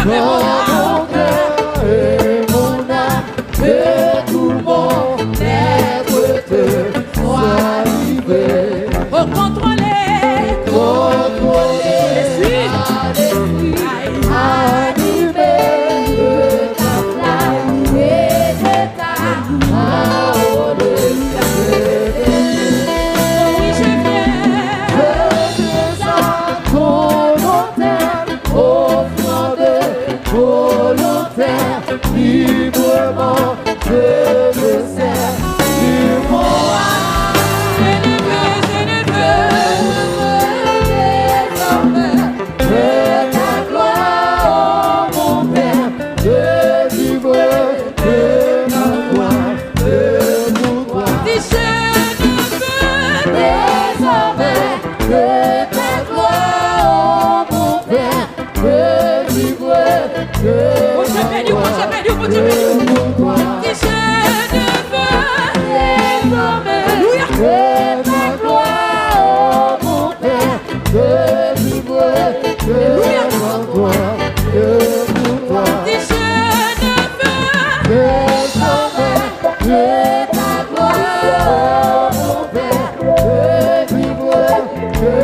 cœur et mon âme, que tout mon être te soit livré. Oh, contrôler, l'esprit, animé de ta flamme et de ta parole. oui, je viens. Volontaire, librement, je me sers du moi. Je ne veux Désormais, de ta gloire, oh mon Père, de vivre de ma gloire, de mon gloire. dis je ne veux Désormais, de ta gloire, oh mon Père, de vivre de Mon Dieu béni, mon Dieu béni, mon Dieu béni. Dis je ne veux Alléluia. De ta gloire, oh mon Père, de vivre de ma gloire, de mon gloire. dis je ne veux Désormais, de ta gloire, oh mon Père, de vivre de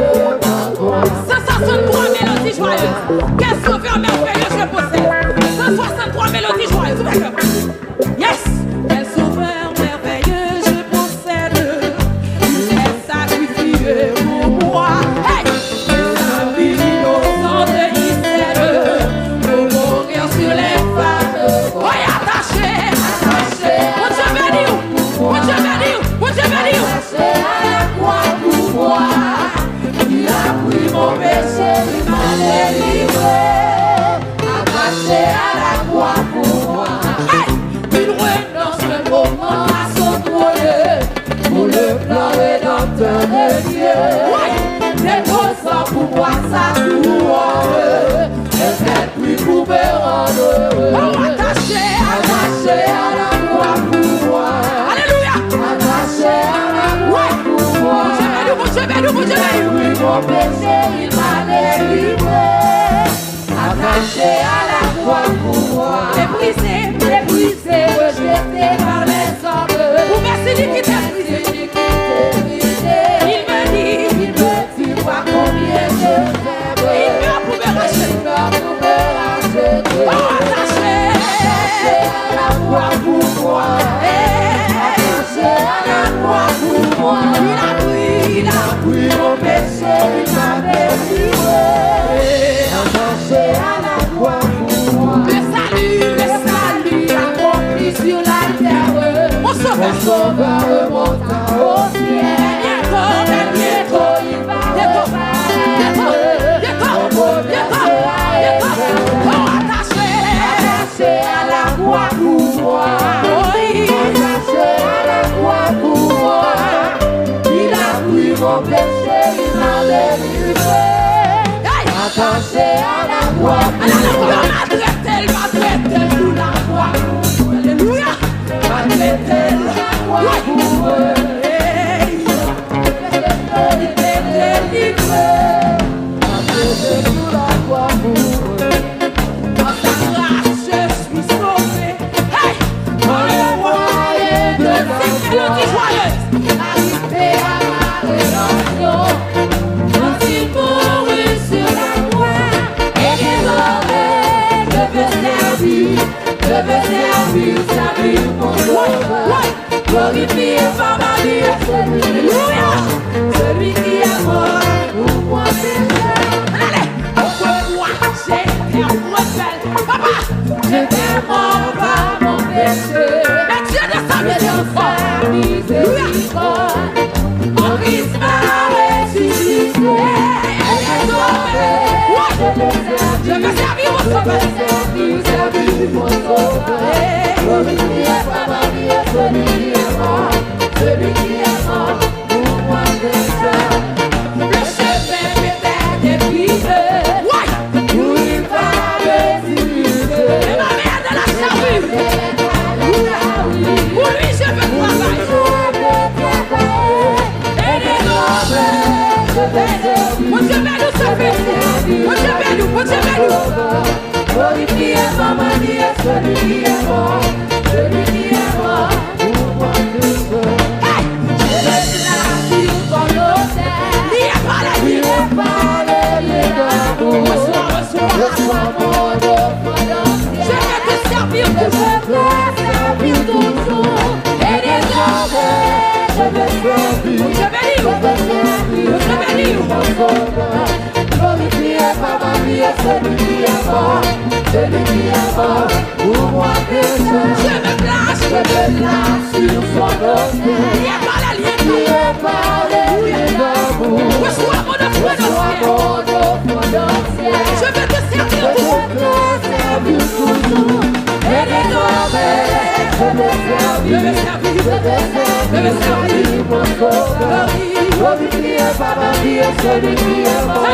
ma gloire. 163 mélodies joyeuses. Quel sauveur merveilleux je possède. 163 mélodies joyeuses. D'accord. Yes. Quel sauveur merveilleux je possède. Il est sacrifié pour moi. Hey. La vie innocente Israël. Pour mourir sur les femmes. Oui, attaché. Mon Dieu béni. Mon Dieu béni. Mon Dieu béni. Attaché à la croix pour moi. Il a pris mon péché, il m'a délivré. Attaché à la croix pour moi. Il renonce le moment À son trône, pour le plan rédempteur de Dieu. Déposant pour moi sa couronne, et fait plus pour me rendre heureux. attaché Attaché à la croix pour moi. Alléluia. Attaché à la croix pour moi. Mon Dieu béni, mon Dieu béni. Oui, mon péché, il m'a délivré. Attaché à la croix pour moi. Méprisé, rejeté par les hommes. Pour merci d'iniquité brisée. Il me dit, vois combien je t'aime. il meurt pour me racheter. Il meurt pour me racheter. Oh, attaché à la croix pour moi. Attaché à la croix pour moi. Il a pris mon péché, il m'a délivré. Attaché à la croix pour moi. le salut Accompli sur la terre. mon sauveur. Mon sauveur remonta au ciel. Bientôt il va revenir. Attaché à la croix pour moi. Attaché à la croix pour moi. Il a pris mon péché, il m'a délivré. Attaché à la croix pour moi. Maltraité sous la croix. Alléluia. Maltraité la croix pour moi. Il est délivré. Maltraité sous la croix pour moi. Par sa grâce, je suis sauvé. Hey! Par le Moyen de ces mélodies joyeuses. arrivé à ma rédemption. Quand il mourut sur la croix, et désormais je veux servir sa vie, mon sauveur. Glorifié par ma vie, alléluia, celui qui est mort pour moi pécheur. Allez! Pourquoi moi, j'ai un rebelle. Papa! J'étais mort par mon péché, Mais Dieu de sa mais dans sa miséricorde, mon Christ m'a ressuscité. Et désormais, Je veux servir mon sauveur. servir mon sauveur. Glorifié par ma vie, celui qui est mort, celui qui est mort pour moi pécheur. Le chemin m'était débridé. Ouais! Où il va ressusciter. Et ma mère de la charrue. Pour lui, je veux travailler. Et désormais, je vais servir. Mon Dieu, mais nous se fait. Mon Dieu, mais nous, mon Dieu, mais nous. Glorifié par ma vie est celui qui est mort. Celui qui est mort pour moi Christ. Je me place sur ton autel. Lié par les d'amour. Reçois mon offrande entière. Je vais te servir toujours. Et désormais, je vais servir mon sauveur. Glorifié par ma vie est celui qui est mort. Celui qui est mort pour moi pécheur. Je me place sur son autel. Lié par les d'amour. Reçois mon offrande entière. Je vais te servir toujours. Et désormais, je vais servir mon sauveur. Glorifié par ma vie est celui qui est mort.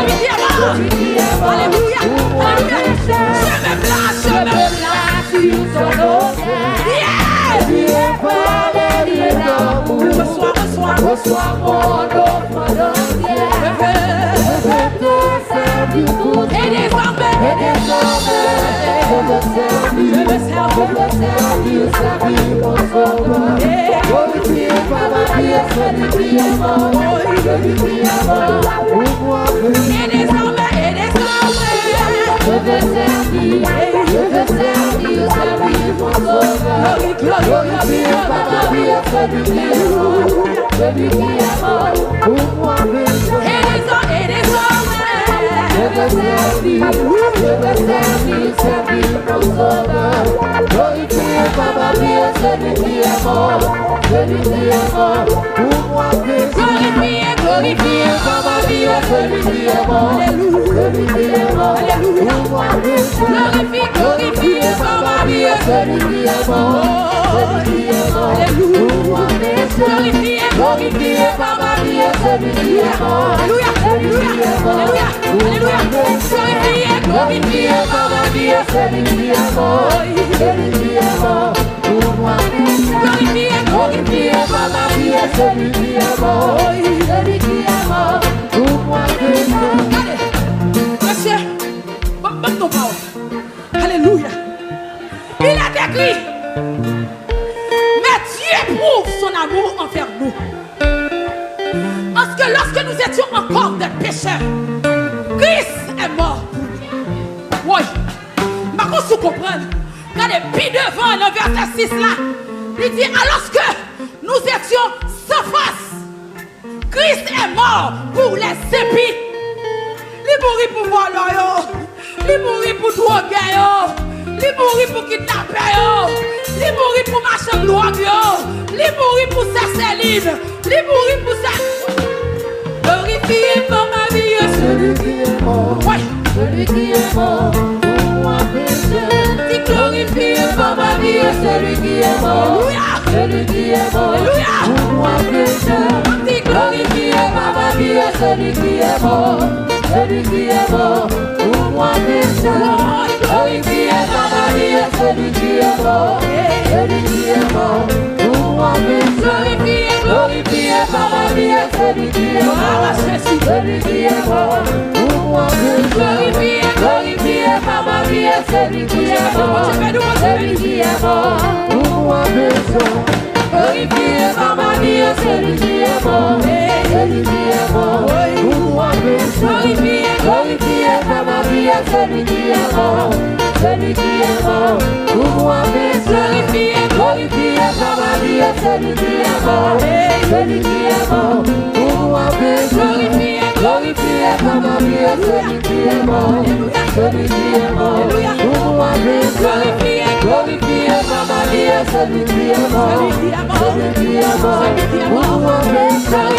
Celui qui est mort. Alléluia. Je me place sur son autel. Lié par les d'amour. Reçois mon offrande entière. Je vais te servir tout. Et désormais, je veux servir mon sauveur. Glorifié par ma vie est celui qui est mort. Celui qui est mort pour moi. Et désormais, je veux servir mon sauveur. Glorifié par ma vie est celui qui est mort. Celui qui est mort pour moi. Et désormais, je veux servir mon sauveur. Glorifié par ma vie est celui qui est mort. Celui qui est mort pour moi. Glorifié par ma vie est celui qui est mort. Celui qui est mort pour moi. Glorifié par ma vie est celui qui est mort. Celui qui est mort pour moi. Glorifié par ma vie est celui qui est mort. Celui qui est mort pour moi. Glorifié par ma vie est celui qui est mort. Celui qui est mort pour moi. Glorifié par ma vie est celui qui est mort. Celui qui est mort pour moi. Monsieur, bonne ton parole. Alléluia. Il est écrit, mais Dieu prouve son amour envers nous. Parce que lorsque nous étions encore des pécheurs, Christ est mort pour nous. Oui, mais qu'on se comprenne. Regardez, puis devant le verset 6 là, il dit, alors que nous étions sans face, Christ est mort pour les épis. Il mourit pour voler, il mourit pour droguer, il mourit pour kidnapper, il mourit pour marcher de drogue, il mourit pour cesser libre, il mourit pour ça. Glorifié par ma vie, celui qui est mort. Oui. Celui qui est mort pour moi pécheur. Dis glorifié par ma vie, celui qui est mort. Celui qui est mort pour moi pécheur. Dis glorifié par ma vie, celui qui est mort. Celui qui est mort pour moi pécheur. Glorifié par ma vie, celui qui est mort. Celui qui est mort pour moi pécheur. Glorifié par ma vie, celui qui est mort. Celui qui est mort pour moi pécheur. Glorifié par ma vie, celui qui est mort. Celui qui est mort pour moi pécheur. Glorifié par ma vie, celui qui est mort. Celui qui est mort pour moi pécheur. Glorifié par ma vie, celui qui est mort. Celui qui est mort pour moi pécheur. Glorifié par ma vie, celui qui est mort. Celui qui est mort pour moi pécheur. Glorifié par ma vie, celui qui est mort. Celui qui est mort pour moi pécheur. Glorifié par ma vie, celui qui est mort. Celui qui est mort pour moi pécheur.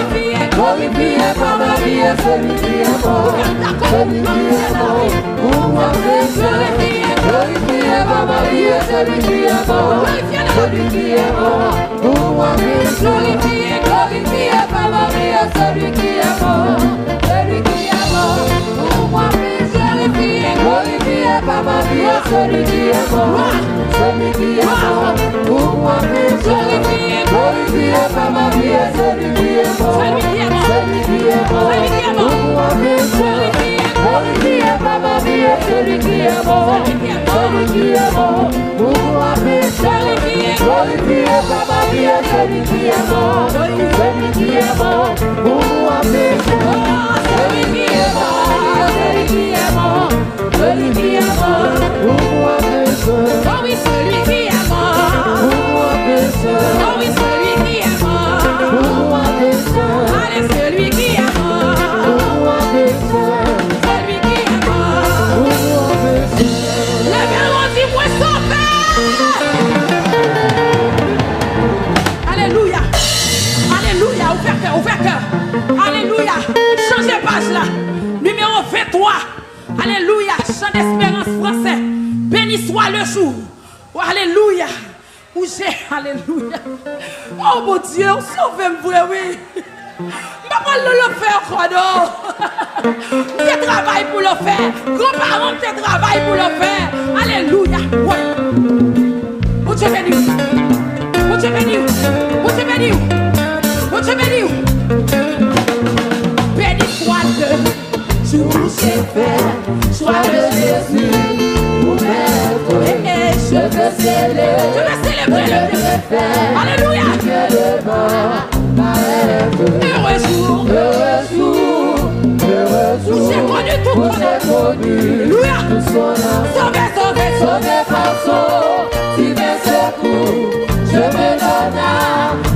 Glorifié par ma vie, celui qui est mort. Celui qui est mort pour moi pécheur. Glorifié par ma vie, celui qui est mort. Celui qui est mort pour moi pécheur. Glorifié par ma vie, celui qui est mort. Celui qui est mort pour moi pécheur. Glorifié par ma vie, celui qui est mort. Celui qui est mort pour moi pécheur. Glorifié par ma vie, celui qui est mort. Celui qui est mort pour moi pécheur. Glorifié par ma vie, celui qui est mort. Celui qui est celui qui est mort, celui qui est mort, pour nous appeler. Celui qui est mort, celui qui est mort, celui qui est mort, pour nous appeler. Oh oui, celui qui est mort, pour nous appeler. Oh oui, celui qui est mort, pour nous appeler. Allez, celui qui est mort, pour nous appeler. Celui qui est mort, pour nous appeler. Levez-le, dis-moi sauvé. Alléluia. Alléluia. Ouvert cœur. Alléluia. Changez page là. Numéro 23. Alléluia. Chant d'espérance français. Béni soit le jour. Oh, alléluia. Où j'ai. Alléluia. Oh mon Dieu, sauvez-moi, oui. Maman le fait encore, non. Tu travailles pour le faire. Grands-parents, tu travailles pour le faire. Alléluia. Ouais. Où tu béni. Où tu béni. Où tu béni. Où tu béni. Béni soit le jour où j'ai fait. Sois de Jésus. Et je veux célébrer le bienfait. Alléluia. Heureux jour, heureux jour, heureux jour. J'ai connu tout mon Alléluia. Sauvé par son divin secours. Je me donne à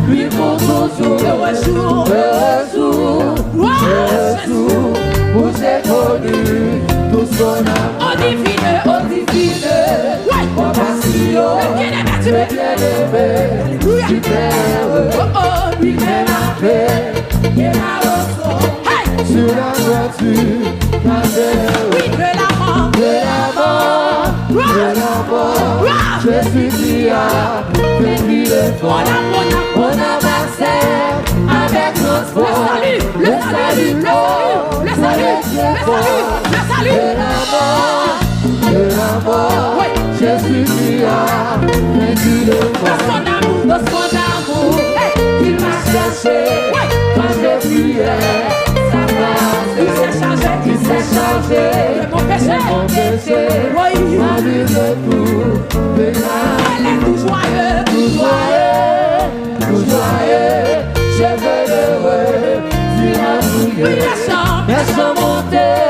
lui pour toujours. Heureux jour, heureux jour, heureux jour, où j'ai connu tout son amour. Au divine, compassion, le bien-aimé, qui t'aime, lui fait la paix, et la leçon, sur la voiture, oui, de la mort, Jésus qui a vaincu le fond, on a passé avec notre foi, le salut, de la mort, Jésus qui a vaincu le fond, de son amour, il m'a cherché, quand je priais, sa face, il s'est chargé, de mon péché, ma vie de tout, elle est tout joyeux, je veux l'heureux, dis-moi les chants montés,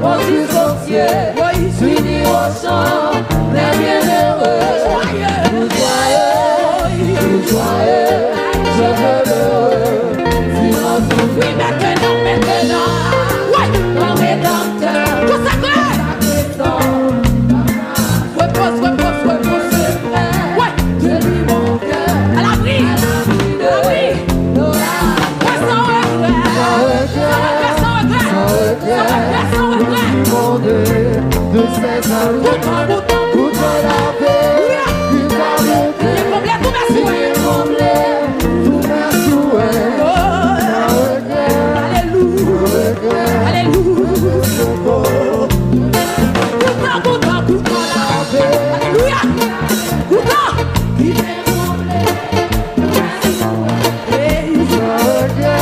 au Dieu entier, s'unir au chant, les bienheureux, tout joyeux, je veux l'heureux, dis-moi tout. Oui, maintenant, mon Rédempteur, consacré, repose, de lui mon cœur, à l'abri, sans regret, de ses amours, pour te laver, il t'a levé, il comblait tous mes souhaits, sans regret, alléluia, pourtant, alléluia, pourtant, il est comblé, sans regret.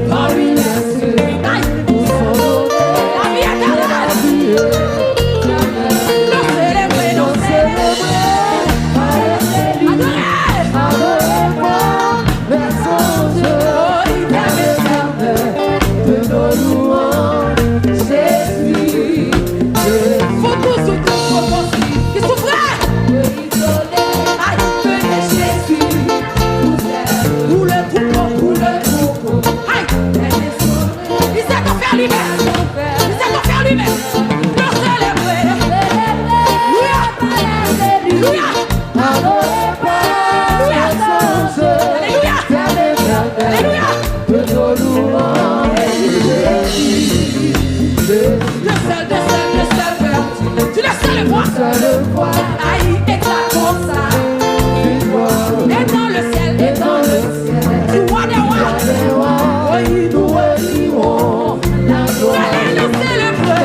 Parle-lui, laisse-le. La vie éternelle. Nous célébrer. Adorez. Personne de nos louanges, Jésus. Faut tous qui souffraient. Venez Jésus. Pour le troupeau. Il s'est offert lui-même. Pour célébrer. Alléluia. Alléluia. Alléluia. Tu le seul roi. Aïe, éclat comme ça. Et dans le ciel, tu vois des rois. Allez, nous célébrer.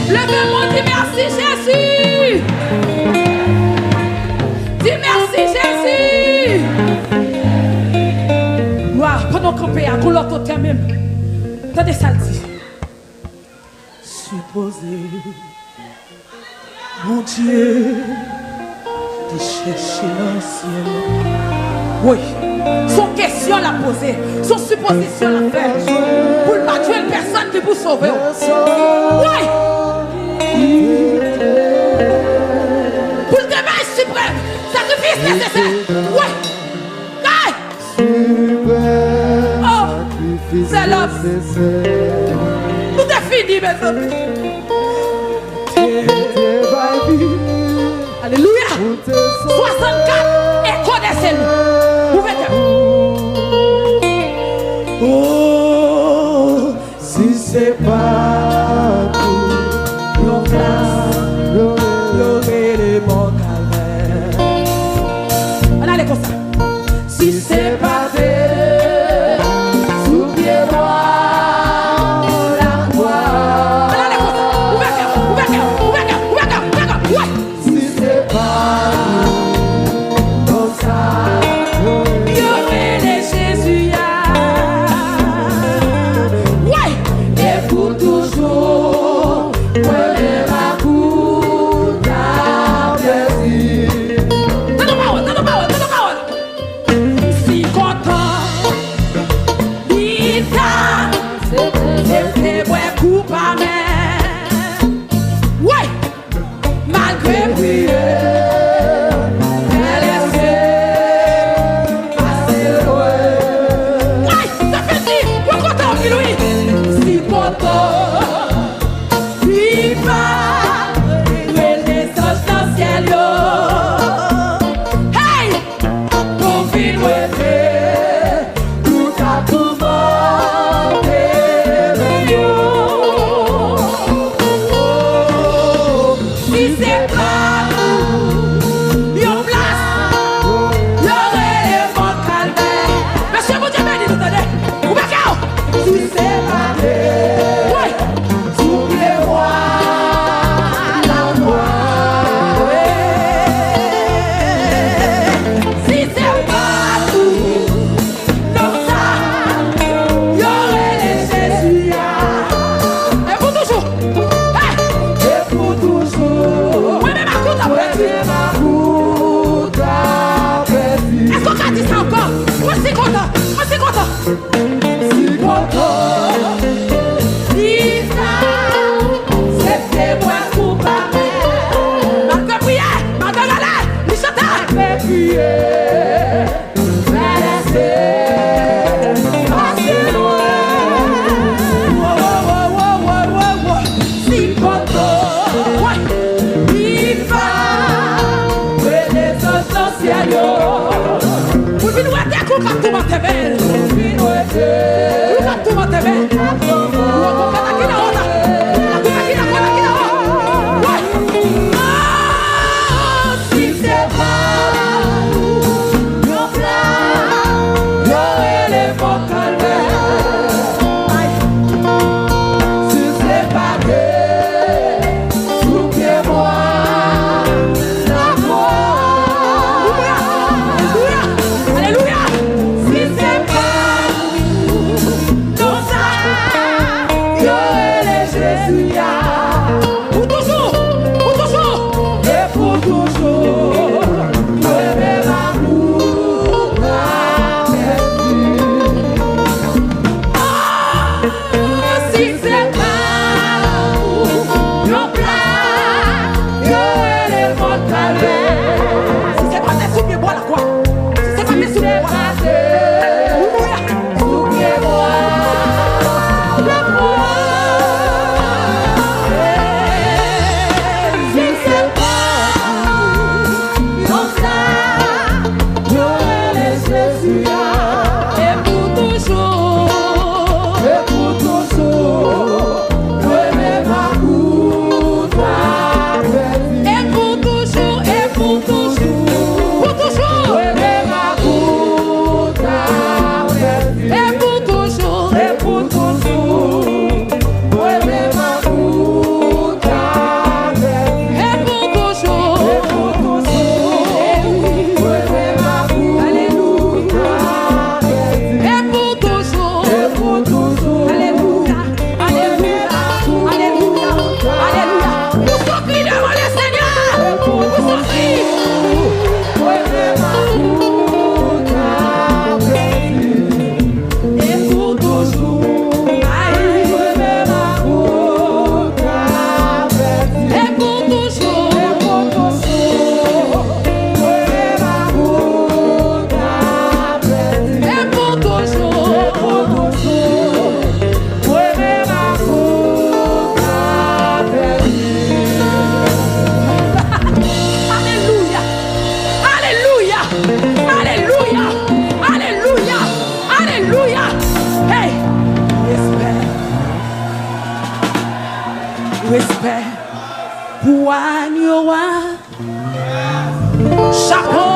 Levez-moi, dis merci Jésus. Dis merci Jésus. Waouh, pendant qu'on paye à tout l'autre temps même. Attendez ça le dit. Supposé, mon Dieu, de chercher l'ancien. Oui, son question l'a posée, son supposition l'a fait. Pour ne pas tuer une personne qui vous sauver. Oui. Pour le débat suprême, sacrifice nécessaire. Oui. Aïe. Oh, c'est l'homme. Tout est fini, mes amis. Alléluia. 64 et connaissez-le. Oh, si c'est pas tout, yon classe, yon élément calvaire. On allait comme ça. Si c'est pas fait, sous pied droit, la croix. On allait comme ça. Ouverture. Ouais. Si c'est pas comme ça. Respect pour agneau, chapeau.